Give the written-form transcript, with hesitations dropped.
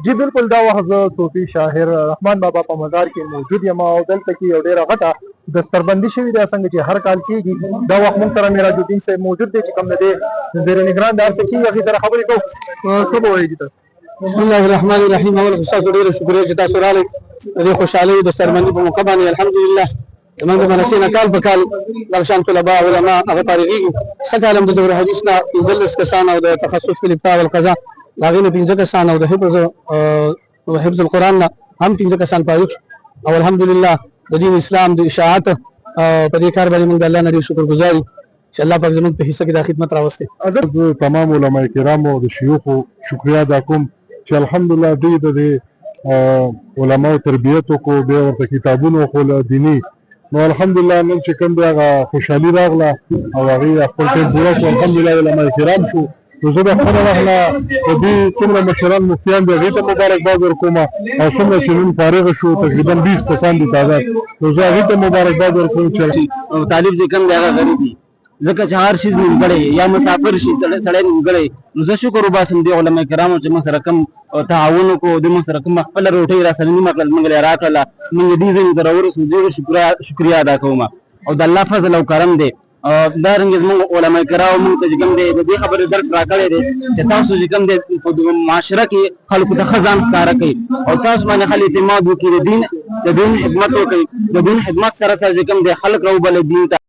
जी बिल्कुल دا वخت زه صوفي شاعر رحمان بابا په مزار کې موجود یم او دلته کې یو ډېره غټه دستربندي شوې ده څنګه چې هر کال کېږي. دا وخت موږ سره میراج الدین صاحب موجود دی چې کوم د دې زیر نگران د هر څه کېږي هغې سره خبرې کوو. څه به وایي تاسو؟ بسم الله الرحمن الرحیم. اول خو ستاسو ډېره شکریه چې تاسو راغلئ د دې خوشحالۍ د دستربندي په موقع باندې. الحمدلله زموږ د مدرسې نه کال په کال دغه شان طلبا علما هغه فارغېږي. ښه کال هم د دوره حدیث نه 15 کسان او د تخصص په الابتداء والقضا د هغې نه 15 کسان او د حفظ القرآن نه هم 15 کسان فارغ شو او الحمدلله د دین اسلام د اشاعت په دې کار باندې موږ د الله نه ډېر شکرګزار یو چې الله پاک زموږ په حصه کې دا خدمت راوستی. زه تمام علما کرامو او د شیوخو شکریا ادا کوم چې الحمدلله دوی د علماو تربیت وکړو، بیا ورته کتابونه وښول دیني. نو الحمدلله نن چې کوم دی هغه خوشحالي راغله او هغې خپل ټیم پوره کړو. الحمدلله علما کرام شو. نو زه د خپله وخت نه د دوی څومره مشران مفتیان دي هغې ته مبارکباد ورکوم او څومره چې نن فارغه شو تقریبا 20 کسان دي تعداد، نو زه هغې ته مبارکباد ورکوم چې طالب چې کوم دی هغه غریب وي ځکه چې هر شي نیمګړی یا مسافر شي سړی نیمګړی. نو زه شکر وباسم دې علما کرامو چې موږ سره کوم تعاون وکړو، د موږ سره کوم خپله روټۍ را سره نیمه کړل، موږ یې راکړله، موږ دې ځای ته راورسو. ډېر شکریا ادا کوم او د الله فضل او کرم دی. دارنګه زموږ علما کرامو موږ ته چې کوم دی د دې خبرې درس راکړی دی چې تاسو چې کوم دی په معاشره کې خلکو ته ښه ځان ښکاره کوئ او تاسو باندې خلک اعتماد وکړي، د دین خدمت وکړئ. د دین خدمت سره سره چې کوم دی خلک راوبلئ دین ته.